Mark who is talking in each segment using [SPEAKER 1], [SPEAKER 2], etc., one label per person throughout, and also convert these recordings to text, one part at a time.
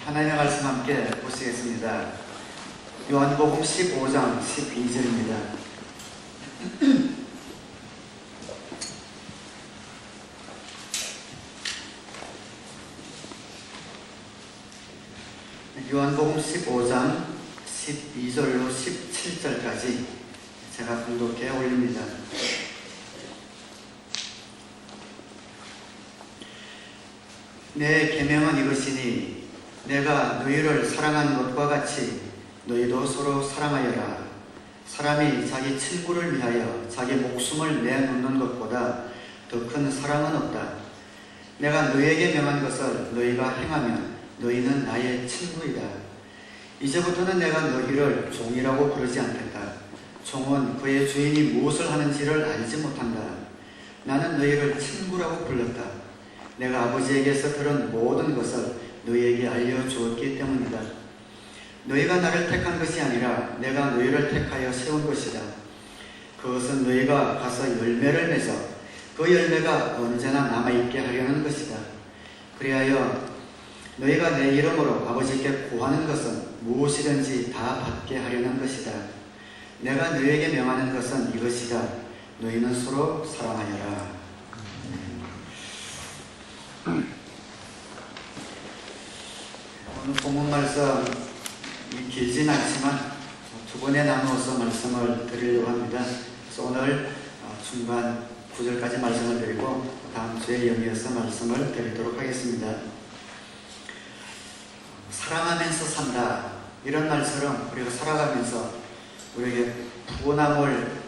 [SPEAKER 1] 하나님의 말씀 함께 보시겠습니다. 요한복음 15장 12절입니다. 요한복음 15장 12절로 17절까지 제가 공독해 올립니다. 내 계명은 이것이니 내가 너희를 사랑한 것과 같이 너희도 서로 사랑하여라. 사람이 자기 친구를 위하여 자기 목숨을 내놓는 것보다 더 큰 사랑은 없다. 내가 너희에게 명한 것을 너희가 행하면 너희는 나의 친구이다. 이제부터는 내가 너희를 종이라고 부르지 않겠다. 종은 그의 주인이 무엇을 하는지를 알지 못한다. 나는 너희를 친구라고 불렀다. 내가 아버지에게서 들은 모든 것을 너희에게 알려주었기 때문이다. 너희가 나를 택한 것이 아니라 내가 너희를 택하여 세운 것이다. 그것은 너희가 가서 열매를 맺어 그 열매가 언제나 남아있게 하려는 것이다. 그리하여 너희가 내 이름으로 아버지께 구하는 것은 무엇이든지 다 받게 하려는 것이다. 내가 너희에게 명하는 것은 이것이다. 너희는 서로 사랑하여라. 오늘 본문 말씀 길진 않지만 두 번에 나누어서 말씀을 드리려고 합니다. 그래서 오늘 중간 9절까지 말씀을 드리고 다음 주에 연이어서 말씀을 드리도록 하겠습니다. 사랑하면서 산다, 이런 말처럼 우리가 살아가면서 우리에게 부원함을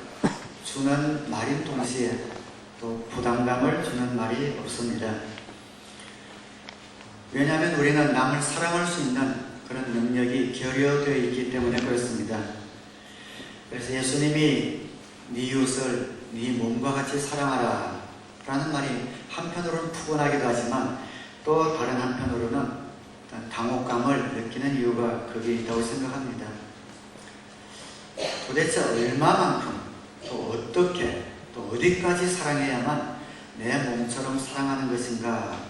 [SPEAKER 1] 주는 말인 동시에 또 부담감을 주는 말이 없습니다. 왜냐하면 우리는 남을 사랑할 수 있는 그런 능력이 결여되어 있기 때문에 그렇습니다. 그래서 예수님이 네 이웃을 네 몸과 같이 사랑하라 라는 말이 한편으로는 푸근하기도 하지만 또 다른 한편으로는 당혹감을 느끼는 이유가 거기에 있다고 생각합니다. 도대체 얼마만큼 또 어떻게 또 어디까지 사랑해야만 내 몸처럼 사랑하는 것인가?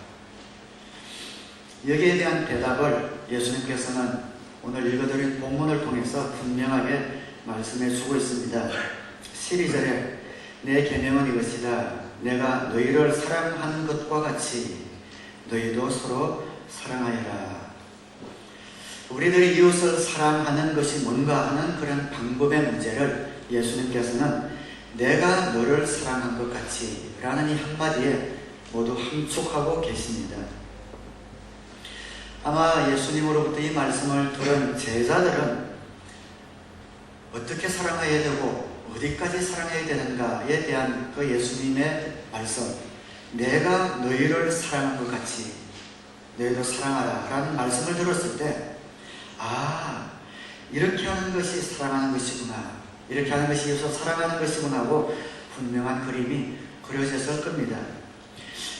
[SPEAKER 1] 여기에 대한 대답을 예수님께서는 오늘 읽어드린 본문을 통해서 분명하게 말씀해 주고 있습니다. 12절에 내 계명은 이것이다. 내가 너희를 사랑한 것과 같이 너희도 서로 사랑하여라. 우리들이 이웃을 사랑하는 것이 뭔가 하는 그런 방법의 문제를 예수님께서는 내가 너를 사랑한 것 같이 라는 이 한마디에 모두 함축하고 계십니다. 아마 예수님으로부터 이 말씀을 들은 제자들은 어떻게 사랑해야 되고 어디까지 사랑해야 되는가에 대한 그 예수님의 말씀, 내가 너희를 사랑한 것 같이 너희도 사랑하라 라는 말씀을 들었을 때, 이렇게 하는 것이 사랑하는 것이구나, 이렇게 하는 것이 이웃을 사랑하는 것이구나 하고 분명한 그림이 그려졌을 겁니다.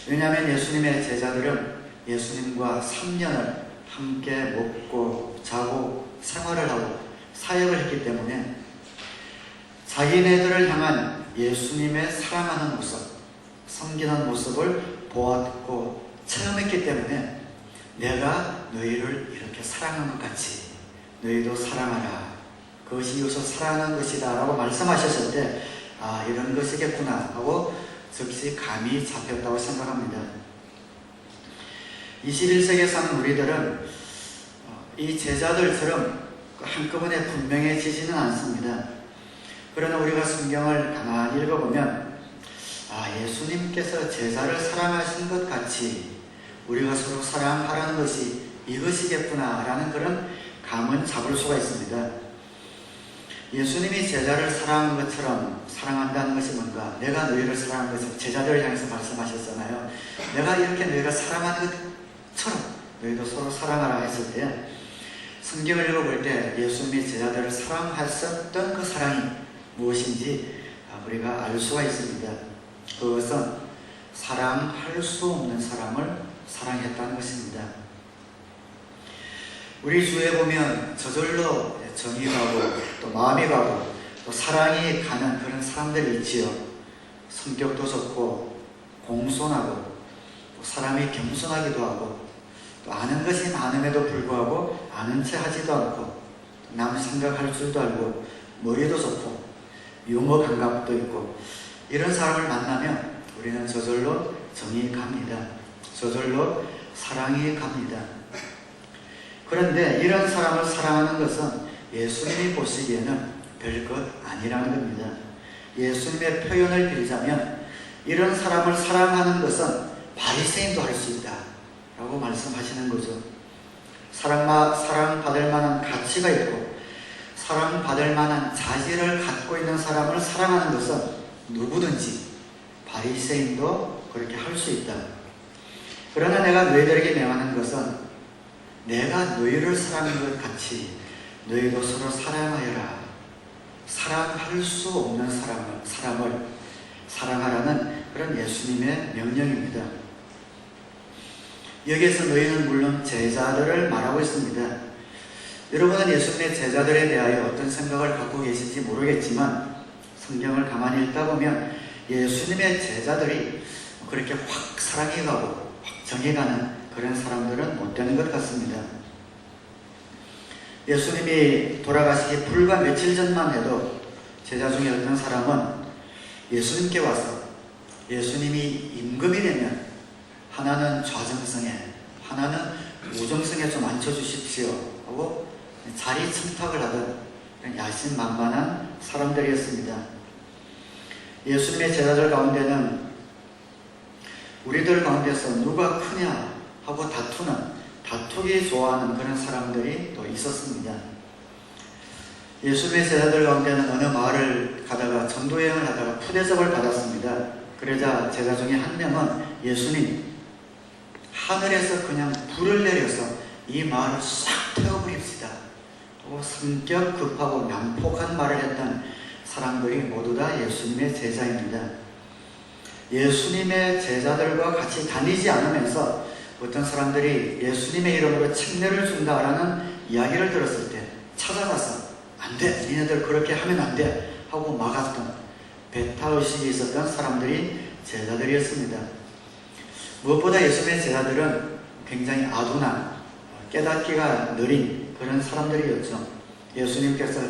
[SPEAKER 1] 왜냐하면 예수님의 제자들은 예수님과 3년을 함께 먹고 자고 생활을 하고 사역을 했기 때문에 자기네들을 향한 예수님의 사랑하는 모습, 섬기는 모습을 보았고 체험했기 때문에 내가 너희를 이렇게 사랑한 것 같이 너희도 사랑하라, 그것이 이웃을 사랑하는 것이다 라고 말씀하셨을 때 이런 것이겠구나 하고 즉시 감이 잡혔다고 생각합니다. 21세기에 사는 우리들은 이 제자들처럼 한꺼번에 분명해지지는 않습니다. 그러나 우리가 성경을 가만히 읽어보면 예수님께서 제자를 사랑하신 것 같이 우리가 서로 사랑하라는 것이 이것이겠구나 라는 그런 감은 잡을 수가 있습니다. 예수님이 제자를 사랑한 것처럼 사랑한다는 것이 뭔가, 내가 너희를 사랑한 것을 제자들을 향해서 말씀하셨잖아요. 내가 이렇게 너희를 사랑하는 것처럼 너희도 서로 사랑하라 했을 때, 성경을 읽어볼 때 예수님이 제자들을 사랑하셨던 그 사랑이 무엇인지 우리가 알 수가 있습니다. 그것은 사랑할 수 없는 사람을 사랑했다는 것입니다. 우리 주위에 보면 저절로 정이 가고 또 마음이 가고 또 사랑이 가는 그런 사람들이 있지요. 성격도 좋고 공손하고 또 사람이 겸손하기도 하고 또 아는 것이 많음에도 불구하고 아는 체 하지도 않고 남 생각할 줄도 알고 머리도 좋고 유머 감각도 있고 이런 사람을 만나면 우리는 저절로 정이 갑니다. 저절로 사랑이 갑니다. 그런데 이런 사람을 사랑하는 것은 예수님이 보시기에는 별것 아니라는 겁니다. 예수님의 표현을 빌자면 이런 사람을 사랑하는 것은 바리새인도 할 수 있다 라고 말씀하시는 거죠. 사랑받을 만한 가치가 있고 사랑받을 만한 자질을 갖고 있는 사람을 사랑하는 것은 누구든지 바리새인도 그렇게 할 수 있다. 그러나 내가 너희들에게 명하는 것은 내가 너희를 사랑하는 것 같이 너희도 서로 사랑하여라. 사랑할 수 없는 사람을 사랑하라는 그런 예수님의 명령입니다. 여기에서 너희는 물론 제자들을 말하고 있습니다. 여러분은 예수님의 제자들에 대하여 어떤 생각을 갖고 계신지 모르겠지만 성경을 가만히 읽다 보면 예수님의 제자들이 그렇게 확 사랑해가고 확 정해가는 그런 사람들은 못 되는 것 같습니다. 예수님이 돌아가시기 불과 며칠 전만 해도 제자 중에 어떤 사람은 예수님께 와서 예수님이 임금이 되면 하나는 좌정성에 하나는 우정성에 좀 앉혀주십시오 하고 자리 청탁을 하던 야심만만한 사람들이었습니다. 예수님의 제자들 가운데는 우리들 가운데서 누가 크냐 하고 다투기 좋아하는 그런 사람들이 또 있었습니다. 예수님의 제자들 가운데는 어느 마을을 가다가 전도여행을 하다가 푸대접을 받았습니다. 그러자 제자 중에 한 명은 예수님, 하늘에서 그냥 불을 내려서 이 마을을 싹 태워버립시다 하고 성격 급하고 난폭한 말을 했던 사람들이 모두 다 예수님의 제자입니다. 예수님의 제자들과 같이 다니지 않으면서 어떤 사람들이 예수님의 이름으로 침례를 준다라는 이야기를 들었을 때 찾아가서 안 돼, 니네들 그렇게 하면 안 돼 하고 막았던 배타의식이 있었던 사람들이 제자들이었습니다. 무엇보다 예수님의 제자들은 굉장히 아둔한, 깨닫기가 느린 그런 사람들이었죠. 예수님께서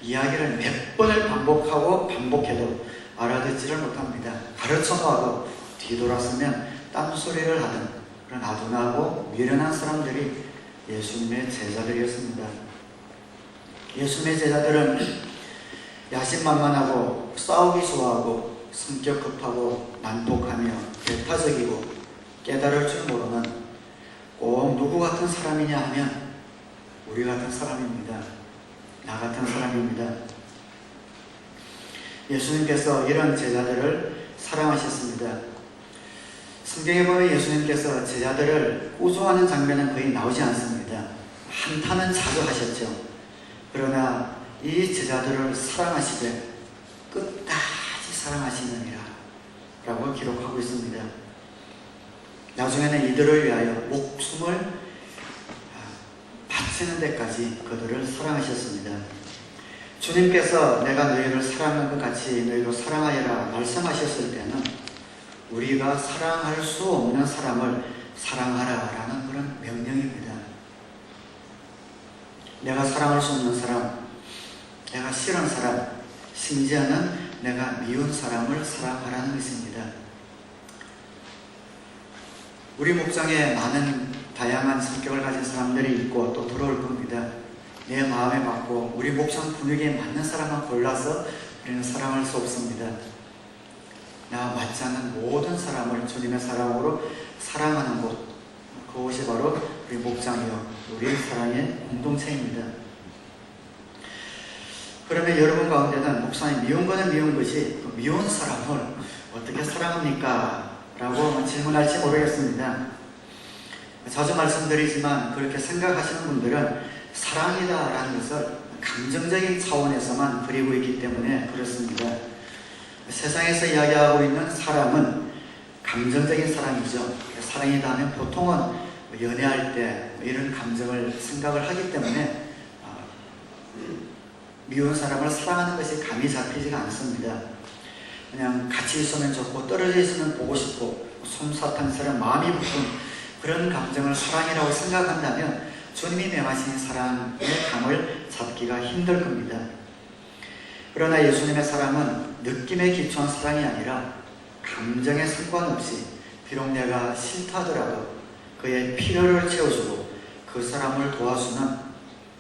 [SPEAKER 1] 이야기를 몇 번을 반복해도 알아듣지를 못합니다. 가르쳐 놓아도 뒤돌아서면 딴소리를 하던 그런 아둔하고 미련한 사람들이 예수님의 제자들이었습니다. 예수님의 제자들은 야심만만하고 싸우기 좋아하고 성격 급하고 난폭하며 배타적이고 깨달을 줄 모르는 꼭 누구 같은 사람이냐 하면 우리 같은 사람입니다. 나 같은 사람입니다. 예수님께서 이런 제자들을 사랑하셨습니다. 성경에 보면 예수님께서 제자들을 꾸중하는 장면은 거의 나오지 않습니다. 한탄은 자주 하셨죠. 그러나 이 제자들을 사랑하시되 끝까지 사랑하시느니라 라고 기록하고 있습니다. 나중에는 이들을 위하여 목숨을 바치는 데까지 그들을 사랑하셨습니다. 주님께서 내가 너희를 사랑한 것 같이 너희도 사랑하여라 말씀하셨을 때는 우리가 사랑할 수 없는 사람을 사랑하라 라는 그런 명령입니다. 내가 사랑할 수 없는 사람, 내가 싫은 사람, 심지어는 내가 미운 사람을 사랑하라는 것입니다. 우리 목장에 많은 다양한 성격을 가진 사람들이 있고 또 들어올 겁니다. 내 마음에 맞고 우리 목장 분위기에 맞는 사람만 골라서 우리는 사랑할 수 없습니다. 나와 맞지 않는 모든 사람을 주님의 사랑으로 사랑하는 곳, 그곳이 바로 우리 목장이요 우리 사랑의 공동체입니다. 그러면 여러분 가운데는 목사님 미운 거는 미운 것이 그 미운 사람을 어떻게 사랑합니까? 라고 질문할지 모르겠습니다. 자주 말씀드리지만 그렇게 생각하시는 분들은 사랑이다 라는 것을 감정적인 차원에서만 그리고 있기 때문에 그렇습니다. 세상에서 이야기하고 있는 사랑은 감정적인 사랑이죠. 사랑이다 하면 보통은 연애할 때 이런 감정을 생각을 하기 때문에 미운 사람을 사랑하는 것이 감이 잡히지가 않습니다. 그냥 같이 있으면 좋고 떨어져 있으면 보고 싶고 솜사탕처럼 마음이 부푼 그런 감정을 사랑이라고 생각한다면 주님이 명하신 사랑의 감을 잡기가 힘들 겁니다. 그러나 예수님의 사랑은 느낌에 기초한 사랑이 아니라 감정에 상관없이 비록 내가 싫다 하더라도 그의 필요를 채워주고 그 사람을 도와주는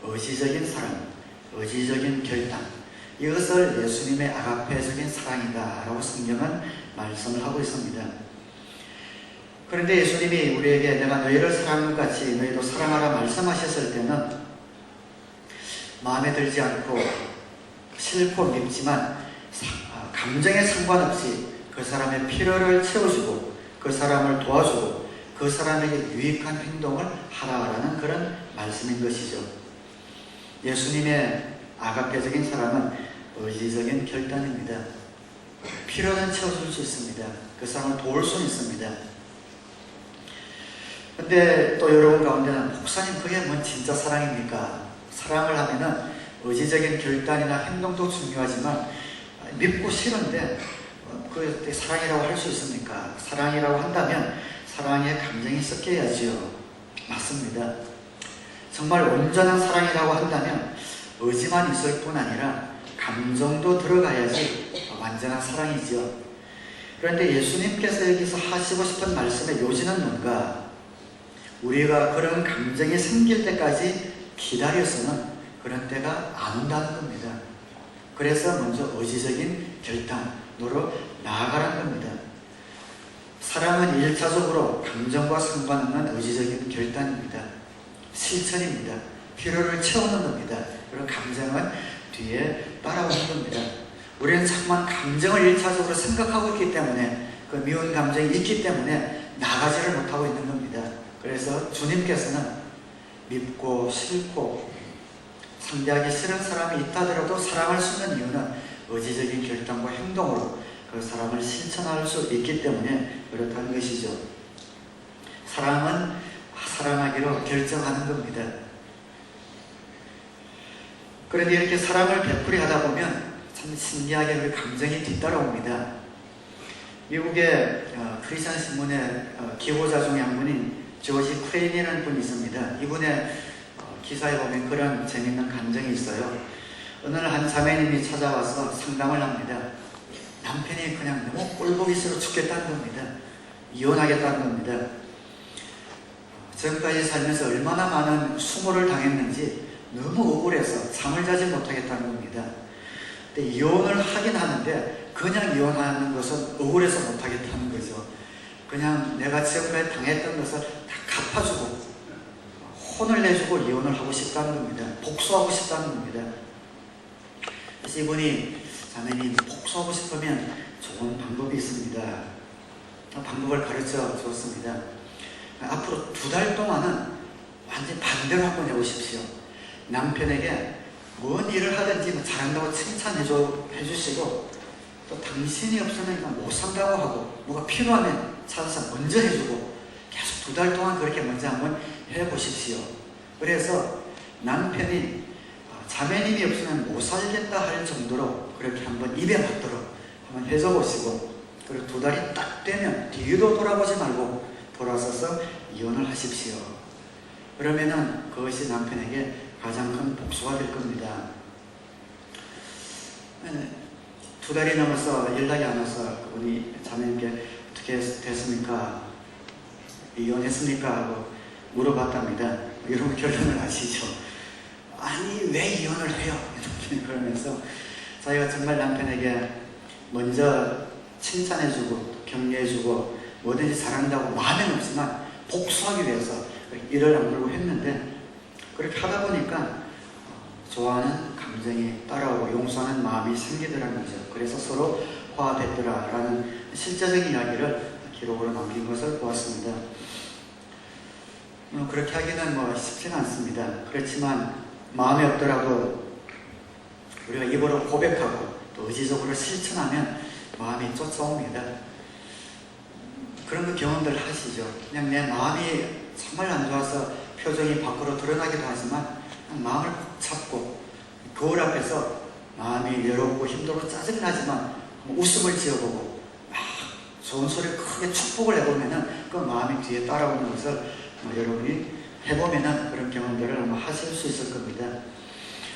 [SPEAKER 1] 의지적인 사랑, 의지적인 결단, 이것을 예수님의 아가페적인 사랑이다 라고 성경은 말씀을 하고 있습니다. 그런데 예수님이 우리에게 내가 너희를 사랑한 것 같이 너희도 사랑하라 말씀하셨을 때는 마음에 들지 않고 싫고 밉지만 감정에 상관없이 그 사람의 필요를 채워주고 그 사람을 도와주고 그 사람에게 유익한 행동을 하라라는 그런 말씀인 것이죠. 예수님의 아가페적인 사랑은 의지적인 결단입니다. 필요는 채워줄 수 있습니다. 그 사람을 도울 수 있습니다. 근데 또 여러분 가운데는 목사님 그게 뭔 진짜 사랑입니까? 사랑을 하면은 의지적인 결단이나 행동도 중요하지만 밉고 싫은데 그게 사랑이라고 할 수 있습니까? 사랑이라고 한다면 사랑에 감정이 섞여야지요. 맞습니다. 정말 온전한 사랑이라고 한다면 의지만 있을 뿐 아니라 감정도 들어가야지 완전한 사랑이죠. 그런데 예수님께서 여기서 하시고 싶은 말씀의 요지는 뭔가? 우리가 그런 감정이 생길 때까지 기다려서는 그런 때가 안 온다는 겁니다. 그래서 먼저 의지적인 결단으로 나아가라는 겁니다. 사랑은 1차적으로 감정과 상관없는 의지적인 결단입니다. 실천입니다. 필요를 채우는 겁니다. 그런 감정은 뒤에 따라오는 겁니다. 우리는 자꾸만 감정을 1차적으로 생각하고 있기 때문에 그 미운 감정이 있기 때문에 나가지를 못하고 있는 겁니다. 그래서 주님께서는 밉고 싫고 상대하기 싫은 사람이 있다 하더라도 사랑할 수 있는 이유는 의지적인 결단과 행동으로 그 사람을 실천할 수 있기 때문에 그렇다는 것이죠. 사랑은 사랑하기로 결정하는 겁니다. 그런데 이렇게 사랑을 베풀이 하다 보면 참 신기하게 그 감정이 뒤따라옵니다. 미국의 크리스천 신문의 기고자 중에 한 분인 조지 크레인이라는 분이 있습니다. 이분의 기사에 보면 그런 재미있는 감정이 있어요. 어느 날 한 자매님이 찾아와서 상담을 합니다. 남편이 그냥 너무 꼴보기 싫어 죽겠다는 겁니다. 이혼하겠다는 겁니다. 지금까지 살면서 얼마나 많은 수모를 당했는지 너무 억울해서 잠을 자지 못하겠다는 겁니다. 근데 이혼을 하긴 하는데 그냥 이혼하는 것은 억울해서 못하겠다는 거죠. 그냥 내가 지금까지 당했던 것을 다 갚아주고 혼을 내주고 이혼을 하고 싶다는 겁니다. 복수하고 싶다는 겁니다. 그래서 이분이 자매님 복수하고 싶으면 좋은 방법이 있습니다. 방법을 가르쳐 주었습니다. 앞으로 2달 동안은 완전히 반대로 한번 해보십시오. 남편에게 뭔 일을 하든지 잘한다고 칭찬해 주시고 또 당신이 없으면 못 산다고 하고 뭐가 필요하면 찾아서 먼저 해주고 계속 2달 동안 그렇게 먼저 한번 해보십시오. 그래서 남편이 자매님이 없으면 못 살겠다 할 정도로 그렇게 한번 입에 맞도록 한번 해줘 보시고 그리고 2달이 딱 되면 뒤도 돌아보지 말고 돌아서서 이혼을 하십시오. 그러면은 그것이 남편에게 가장 큰 복수가 될 겁니다. 2달이 넘어서 연락이 안 와서 그분이 자매님께 어떻게 됐습니까? 이혼했습니까? 하고 물어봤답니다. 여러분 결론을 아시죠? 아니 왜 이혼을 해요? 이렇게 그러면서 자기가 정말 남편에게 먼저 칭찬해주고 격려해주고 뭐든지 잘한다고 마음은 없지만 복수하기 위해서 일을 악물고 했는데 그렇게 하다 보니까 좋아하는 감정이 따라오고 용서하는 마음이 생기더라는 거죠. 그래서 서로 화합했더라라는 실제적인 이야기를 기록으로 남긴 것을 보았습니다. 그렇게 하기는 쉽지는 않습니다. 그렇지만 마음에 없더라도 우리가 입으로 고백하고 또 의지적으로 실천하면 마음이 쫓아옵니다. 그런 경험들 하시죠. 그냥 내 마음이 정말 안 좋아서 표정이 밖으로 드러나기도 하지만 마음을 꼭 잡고 거울 앞에서 마음이 외롭고 힘들고 짜증나지만 웃음을 지어보고 막 좋은 소리를 크게 축복을 해보면은 그 마음이 뒤에 따라오는 것을 여러분이 해보면은 그런 경험들을 아마 하실 수 있을 겁니다.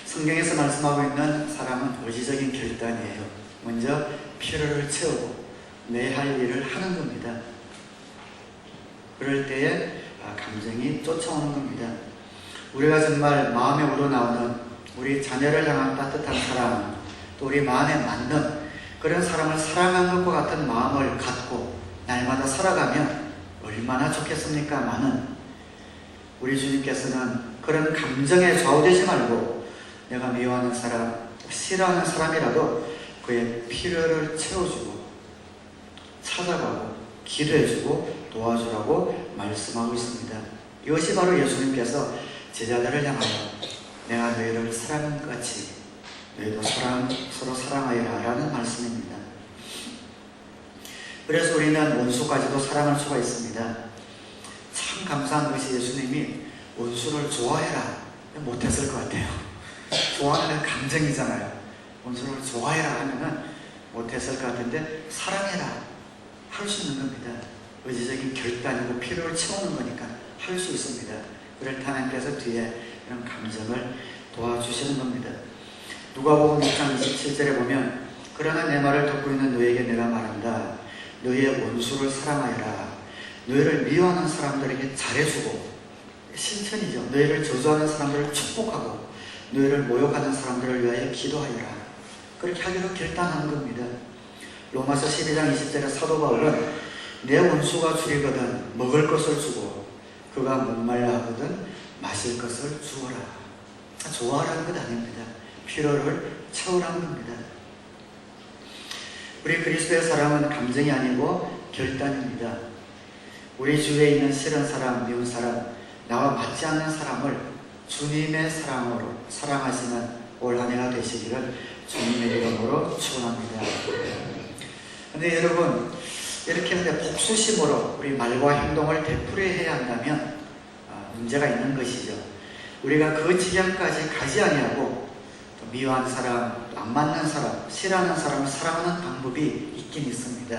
[SPEAKER 1] 성경에서 말씀하고 있는 사람은 의지적인 결단이에요. 먼저 필요를 채우고 내 할 일을 하는 겁니다. 그럴 때에 감정이 쫓아오는 겁니다. 우리가 정말 마음에 우러나오는 우리 자녀를 향한 따뜻한 사랑, 또 우리 마음에 맞는 그런 사람을 사랑한 것과 같은 마음을 갖고 날마다 살아가면 얼마나 좋겠습니까마는 우리 주님께서는 그런 감정에 좌우되지 말고 내가 미워하는 사람, 싫어하는 사람이라도 그의 필요를 채워주고 찾아가고 기도해주고 도와주라고 말씀하고 있습니다. 이것이 바로 예수님께서 제자들을 향하여 내가 너희를 사랑한 것 같이 너희도 서로 사랑하여라 라는 말씀입니다. 그래서 우리는 원수까지도 사랑할 수가 있습니다. 참 감사한 것이 예수님이 원수를 좋아해라 못했을 것 같아요. 좋아하는 감정이잖아요. 원수를 좋아해라 하면은 못했을 것 같은데 사랑해라 할 수 있는 겁니다. 의지적인 결단이고 필요를 채우는 거니까 할 수 있습니다. 그럴 때 하나님께서 뒤에 이런 감정을 도와주시는 겁니다. 누가복음 6장 27절에 보면 그러나 내 말을 듣고 있는 너에게 내가 말한다. 너희의 원수를 사랑하여라. 너희를 미워하는 사람들에게 잘해주고 실천이죠. 너희를 저주하는 사람들을 축복하고 너희를 모욕하는 사람들을 위하여 기도하여라. 그렇게 하기로 결단하는 겁니다. 로마서 12장 20절에 사도 바울은 내 원수가 줄이거든 먹을 것을 주고 그가 목말라 하거든 마실 것을 주어라. 좋아하라는 것 아닙니다. 필요를 채우라는 겁니다. 우리 그리스도의 사랑은 감정이 아니고 결단입니다. 우리 주위에 있는 싫은 사람, 미운 사람, 나와 맞지 않는 사람을 주님의 사랑으로 사랑하시는 올 한 해가 되시기를 주님의 이름으로 축원합니다. 근데 여러분 이렇게 복수심으로 우리 말과 행동을 되풀이해야 한다면 문제가 있는 것이죠. 우리가 그 지경까지 가지 아니하고 미워한 사람, 안 맞는 사람, 싫어하는 사람을 사랑하는 방법이 있긴 있습니다.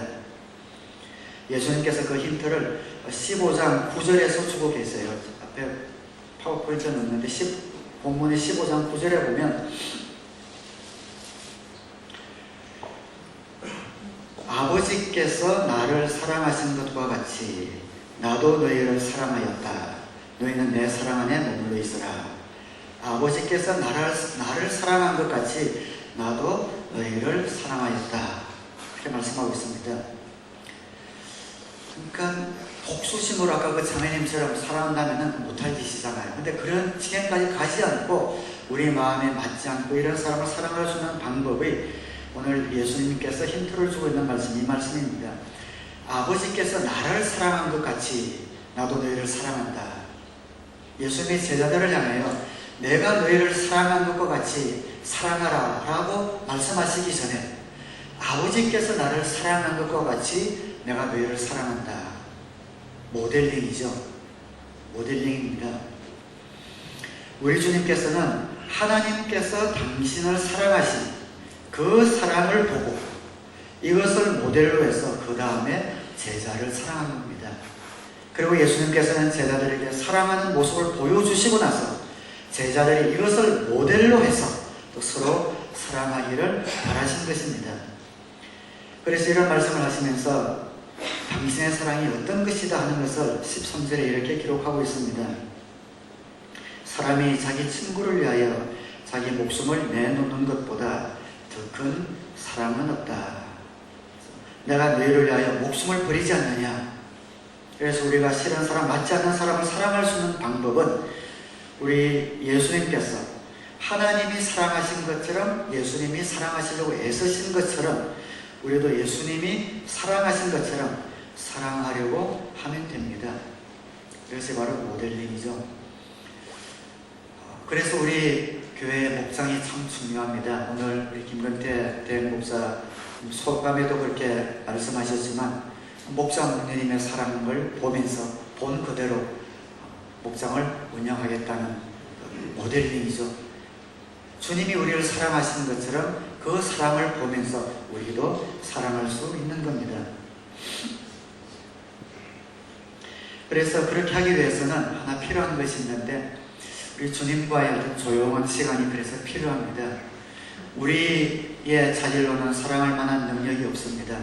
[SPEAKER 1] 예수님께서 그 힌트를 15장 9절에서 주고 계세요. 앞에 파워포인트 넣었는데 본문의 15장 9절에 보면 아버지께서 나를 사랑하신 것과 같이 나도 너희를 사랑하였다. 너희는 내 사랑 안에 머물러 있으라. 아버지께서 나를 사랑한 것 같이 나도 너희를 사랑하였다. 그렇게 말씀하고 있습니다. 그러니까 복수심으로 아까 그 자매님처럼 사랑한다면 못할 짓이잖아요. 근데 그런 지경까지 가지 않고 우리 마음에 맞지 않고 이런 사람을 사랑할 수 있는 방법이 오늘 예수님께서 힌트를 주고 있는 말씀이 이 말씀입니다. 아버지께서 나를 사랑한 것 같이 나도 너희를 사랑한다. 예수님의 제자들을 향하여 내가 너희를 사랑한 것과 같이 사랑하라 라고 말씀하시기 전에 아버지께서 나를 사랑한 것과 같이 내가 너희를 사랑한다. 모델링이죠. 모델링입니다. 우리 주님께서는 하나님께서 당신을 사랑하신 그 사랑을 보고 이것을 모델로 해서 그 다음에 제자를 사랑한 겁니다. 그리고 예수님께서는 제자들에게 사랑하는 모습을 보여주시고 나서 제자들이 이것을 모델로 해서 또 서로 사랑하기를 바라신 것입니다. 그래서 이런 말씀을 하시면서 당신의 사랑이 어떤 것이다 하는 것을 13절에 이렇게 기록하고 있습니다. 사람이 자기 친구를 위하여 자기 목숨을 내놓는 것보다 더 큰 사랑은 없다. 내가 너희를 위하여 목숨을 버리지 않느냐. 그래서 우리가 싫은 사람, 맞지 않는 사람을 사랑할 수 있는 방법은 우리 예수님께서 하나님이 사랑하신 것처럼 예수님이 사랑하시려고 애쓰신 것처럼 우리도 예수님이 사랑하신 것처럼 사랑하려고 하면 됩니다. 그것이 바로 모델링이죠. 그래서 우리 교회의 목장이 참 중요합니다. 오늘 우리 김건태 대행 목사 소감에도 그렇게 말씀하셨지만 목장 목녀님의 사랑을 보면서 본 그대로 목장을 운영하겠다는 모델링이죠. 주님이 우리를 사랑하시는 것처럼 그 사랑을 보면서 우리도 사랑할 수 있는 겁니다. 그래서 그렇게 하기 위해서는 하나 필요한 것이 있는데, 우리 주님과의 어떤 조용한 시간이 그래서 필요합니다. 우리의 자질로는 사랑할 만한 능력이 없습니다.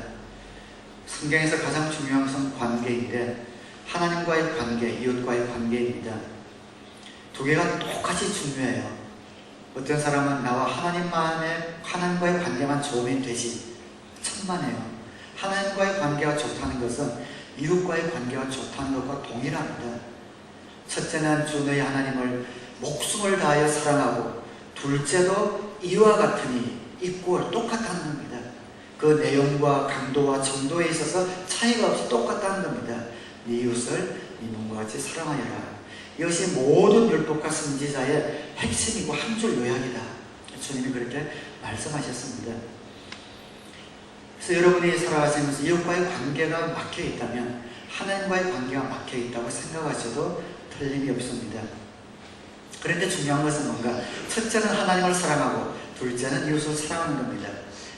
[SPEAKER 1] 성경에서 가장 중요한 것은 관계인데, 하나님과의 관계, 이웃과의 관계입니다. 두 개가 똑같이 중요해요. 어떤 사람은 나와 하나님과의 관계만 좋으면 되지, 천만에요. 하나님과의 관계가 좋다는 것은 이웃과의 관계가 좋다는 것과 동일합니다. 첫째는 주 너희 하나님을 목숨을 다하여 사랑하고, 둘째도 이와 같으니 이꼴 똑같다는 겁니다. 그 내용과 강도와 정도에 있어서 차이가 없이 똑같다는 겁니다. 네 이웃을 네 몸과 같이 사랑하여라. 이것이 모든 율법과 선지자의 핵심이고 한 줄 요약이다. 주님이 그렇게 말씀하셨습니다. 그래서 여러분이 살아가시면서 이웃과의 관계가 막혀 있다면 하나님과의 관계가 막혀 있다고 생각하셔도 틀림이 없습니다. 그런데 중요한 것은 뭔가? 첫째는 하나님을 사랑하고, 둘째는 이웃을 사랑하는 겁니다.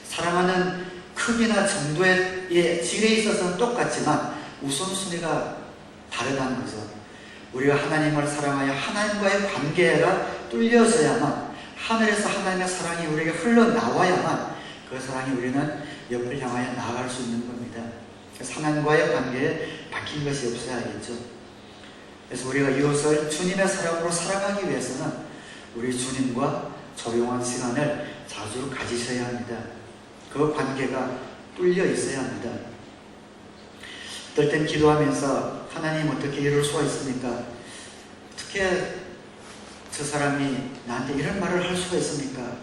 [SPEAKER 1] 사랑하는 크기나 정도의 질에 있어서는 똑같지만 우선순위가 다르다는 거죠. 우리가 하나님을 사랑하여 하나님과의 관계가 뚫려져야만, 하늘에서 하나님의 사랑이 우리에게 흘러나와야만 그 사랑이 우리는 옆을 향하여 나아갈 수 있는 겁니다. 그래서 하나님과의 관계에 막힌 것이 없어야 하겠죠. 그래서 우리가 이웃을 주님의 사랑으로 사랑하기 위해서는 우리 주님과 조용한 시간을 자주 가지셔야 합니다. 그 관계가 뚫려 있어야 합니다. 어떨 땐 기도하면서 하나님 어떻게 이럴 수가 있습니까? 어떻게 저 사람이 나한테 이런 말을 할 수가 있습니까?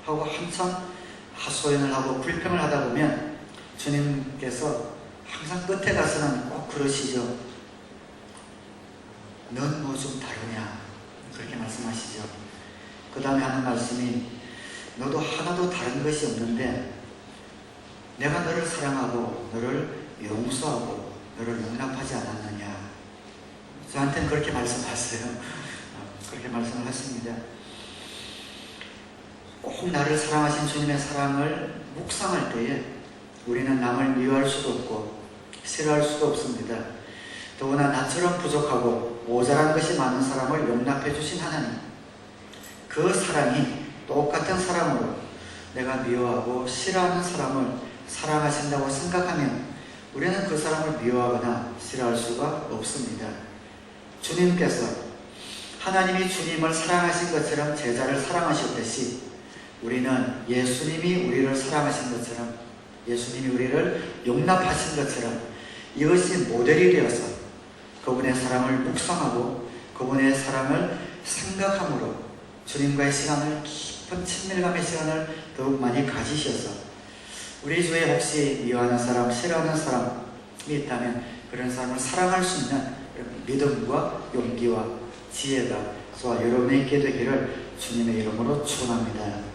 [SPEAKER 1] 하고 한참 하소연을 하고 불평을 하다 보면 주님께서 항상 끝에 가서는 꼭 그러시죠. 넌 뭐 좀 다르냐? 그렇게 말씀하시죠. 그 다음에 하는 말씀이, 너도 하나도 다른 것이 없는데 내가 너를 사랑하고 너를 용서하고 너를 용납하지 않았느냐. 저한테는 그렇게 말씀하세요. 그렇게 말씀을 하십니다. 꼭 나를 사랑하신 주님의 사랑을 묵상할 때에 우리는 남을 미워할 수도 없고 싫어할 수도 없습니다. 더구나 나처럼 부족하고 모자란 것이 많은 사람을 용납해 주신 하나님, 그 사랑이 똑같은 사랑으로 내가 미워하고 싫어하는 사람을 사랑하신다고 생각하면 우리는 그 사람을 미워하거나 싫어할 수가 없습니다. 주님께서 하나님이 주님을 사랑하신 것처럼 제자를 사랑하셨듯이 우리는 예수님이 우리를 사랑하신 것처럼, 예수님이 우리를 용납하신 것처럼 이것이 모델이 되어서 그분의 사랑을 묵상하고 그분의 사랑을 생각함으로 주님과의 시간을, 깊은 친밀감의 시간을 더욱 많이 가지셔서 우리 주위에 혹시 미워하는 사람, 싫어하는 사람이 있다면 그런 사람을 사랑할 수 있는 믿음과 용기와 지혜가 저와 여러분에 있게 되기를 주님의 이름으로 축원합니다.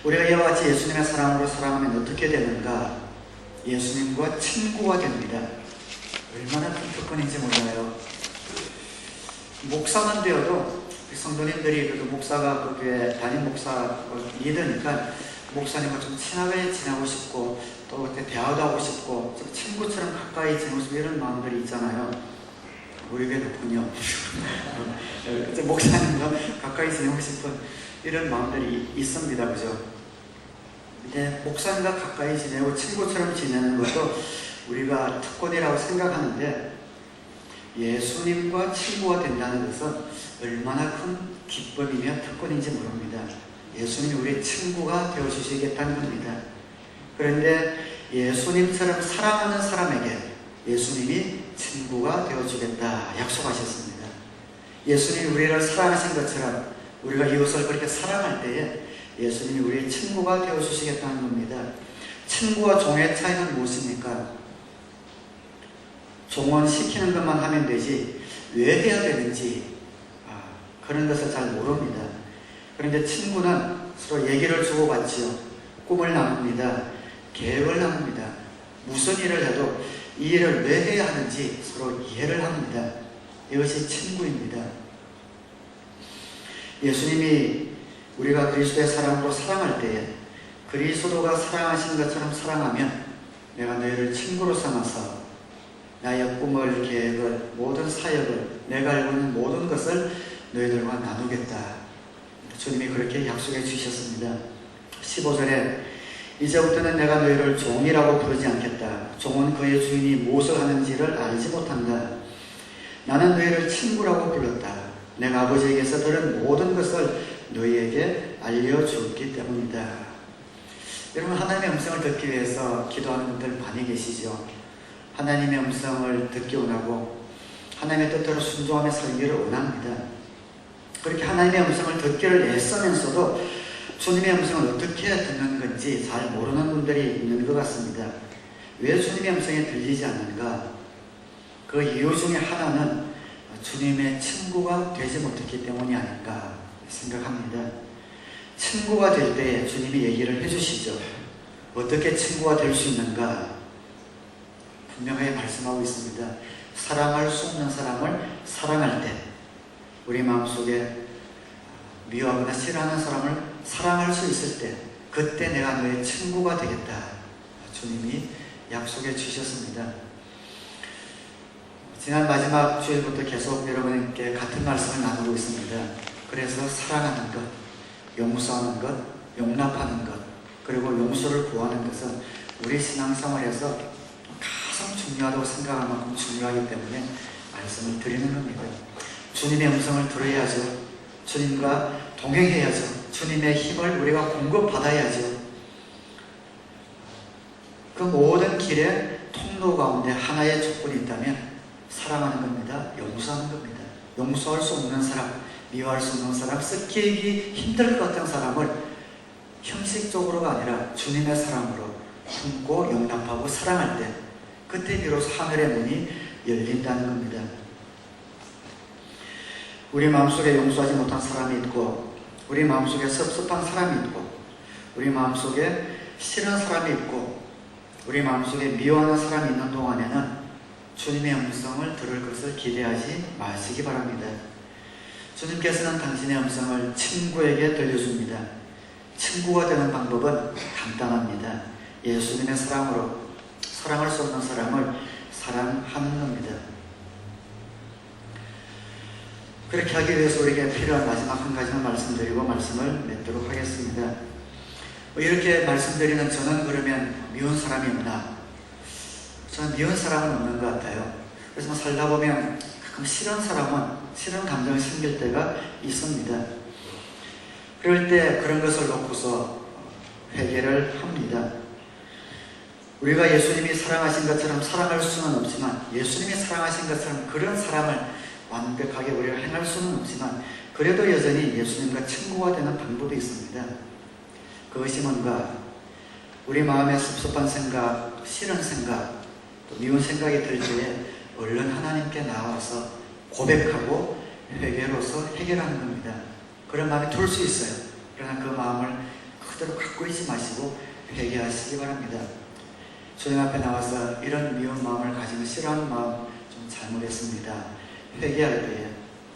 [SPEAKER 1] 우리가 이와 같이 예수님의 사랑으로 사랑하면 어떻게 되는가? 예수님과 친구가 됩니다. 얼마나 큰 특권인지 몰라요. 목사만 되어도 성도님들이 그래도 목사가 그 교회 담임 목사 리더니까 목사님과 좀 친하게 지내고 싶고 또 대화도 하고 싶고 좀 친구처럼 가까이 지내고 싶고 이런 마음들이 있잖아요. 우리 교회는 없군요. 목사님과 가까이 지내고 싶은 이런 마음들이 있습니다. 그죠? 근데 목사님과 가까이 지내고 친구처럼 지내는 것도 우리가 특권이라고 생각하는데 예수님과 친구가 된다는 것은 얼마나 큰 기쁨이며 특권인지 모릅니다. 예수님이 우리의 친구가 되어주시겠다는 겁니다. 그런데 예수님처럼 사랑하는 사람에게 예수님이 친구가 되어주겠다 약속하셨습니다. 예수님이 우리를 사랑하신 것처럼 우리가 이웃을 그렇게 사랑할 때에 예수님이 우리의 친구가 되어주시겠다는 겁니다. 친구와 종의 차이는 무엇입니까? 종은 시키는 것만 하면 되지 왜 해야 되는지 그런 것을 잘 모릅니다. 그런데 친구는 서로 얘기를 주고받지요. 꿈을 나눕니다. 계획을 나눕니다. 무슨 일을 해도 이 일을 왜 해야 하는지 서로 이해를 합니다. 이것이 친구입니다. 예수님이 우리가 그리스도의 사랑으로 사랑할 때에 그리스도가 사랑하신 것처럼 사랑하면 내가 너희를 친구로 삼아서 나의 꿈을, 계획을, 모든 사역을, 내가 알고 있는 모든 것을 너희들과 나누겠다. 주님이 그렇게 약속해 주셨습니다. 15절에 이제부터는 내가 너희를 종이라고 부르지 않겠다. 종은 그의 주인이 무엇을 하는지를 알지 못한다. 나는 너희를 친구라고 불렀다. 내가 아버지에게서 들은 모든 것을 너희에게 알려주었기 때문이다. 여러분, 하나님의 음성을 듣기 위해서 기도하는 분들 많이 계시죠. 하나님의 음성을 듣기 원하고 하나님의 뜻대로 순종하며 살기를 원합니다. 그렇게 하나님의 음성을 듣기를 애쓰면서도 주님의 음성을 어떻게 듣는 건지 잘 모르는 분들이 있는 것 같습니다. 왜 주님의 음성이 들리지 않는가? 그 이유 중에 하나는 주님의 친구가 되지 못했기 때문이 아닐까 생각합니다. 친구가 될 때 주님이 얘기를 해주시죠. 어떻게 친구가 될 수 있는가? 분명하게 말씀하고 있습니다. 사랑할 수 없는 사람을 사랑할 때, 우리 마음속에 미워하거나 싫어하는 사람을 사랑할 수 있을 때, 그때 내가 너의 친구가 되겠다. 주님이 약속해 주셨습니다. 지난 마지막 주일부터 계속 여러분께 같은 말씀을 나누고 있습니다. 그래서 사랑하는 것, 용서하는 것, 용납하는 것, 그리고 용서를 구하는 것은 우리 신앙생활에서 가장 중요하다고 생각할 만큼 중요하기 때문에 말씀을 드리는 겁니다. 주님의 음성을 들어야죠. 주님과 동행해야죠. 주님의 힘을 우리가 공급받아야죠. 그 모든 길에 통로 가운데 하나의 조건이 있다면 사랑하는 겁니다. 용서하는 겁니다. 용서할 수 없는 사람, 미워할 수 없는 사람, 섞이기 힘들 것 같은 사람을 형식적으로가 아니라 주님의 사랑으로 품고 용납하고 사랑할 때, 그때 비로소 하늘의 문이 열린다는 겁니다. 우리 마음속에 용서하지 못한 사람이 있고, 우리 마음속에 섭섭한 사람이 있고, 우리 마음속에 싫은 사람이 있고, 우리 마음속에 미워하는 사람이 있는 동안에는 주님의 음성을 들을 것을 기대하지 마시기 바랍니다. 주님께서는 당신의 음성을 친구에게 들려줍니다. 친구가 되는 방법은 간단합니다. 예수님의 사랑으로 사랑할 수 없는 사람을 사랑하는 겁니다. 그렇게 하기 위해서 우리에게 필요한 마지막 한 가지만 말씀드리고 말씀을 맺도록 하겠습니다. 이렇게 말씀드리는 저는 그러면 미운 사람이 없나? 저는 미운 사람은 없는 것 같아요. 그래서 살다 보면 가끔 싫은 감정이 생길 때가 있습니다. 그럴 때 그런 것을 놓고서 회개를 합니다. 우리가 예수님이 사랑하신 것처럼 사랑할 수는 없지만, 예수님이 사랑하신 것처럼 그런 사람을 완벽하게 우리가 행할 수는 없지만, 그래도 여전히 예수님과 친구가 되는 방법이 있습니다. 그것이 뭔가? 우리 마음에 섭섭한 생각, 싫은 생각, 또 미운 생각이 들 때에 얼른 하나님께 나와서 고백하고 회개로서 해결하는 겁니다. 그런 마음이 들 수 있어요. 그러나 그 마음을 그대로 갖고 있지 마시고 회개하시기 바랍니다. 주님 앞에 나와서 이런 미운 마음을 가지고 싫어하는 마음 좀 잘못했습니다. 회개할 때에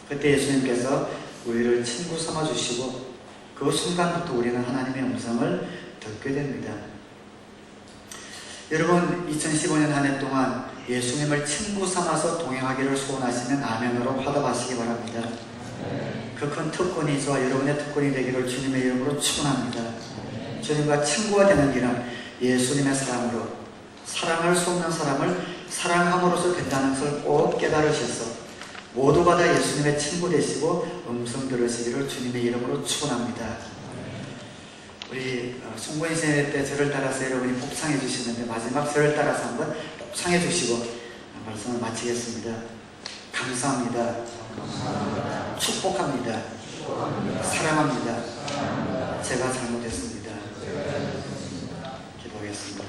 [SPEAKER 1] 그때 예수님께서 우리를 친구 삼아 주시고 그 순간부터 우리는 하나님의 음성을 듣게 됩니다. 여러분, 2015년 한 해 동안 예수님을 친구 삼아서 동행하기를 소원하시면 아멘으로 화답하시기 바랍니다. 그 큰 특권이 저와 여러분의 특권이 되기를 주님의 이름으로 축원합니다. 주님과 친구가 되는 길은 예수님의 사랑으로, 사랑할 수 없는 사람을 사랑함으로써 된다는 것을 꼭 깨달으셔서 모두가 다 예수님의 친구 되시고 음성 들으시기를 주님의 이름으로 축원합니다. 우리 송구인 세례 때 저를 따라서 여러분이 복창해 주시는데 마지막 저를 따라서 한번 복창해 주시고 말씀을 마치겠습니다. 감사합니다. 축복합니다. 사랑합니다. 제가 잘못했습니다. 기도하겠습니다.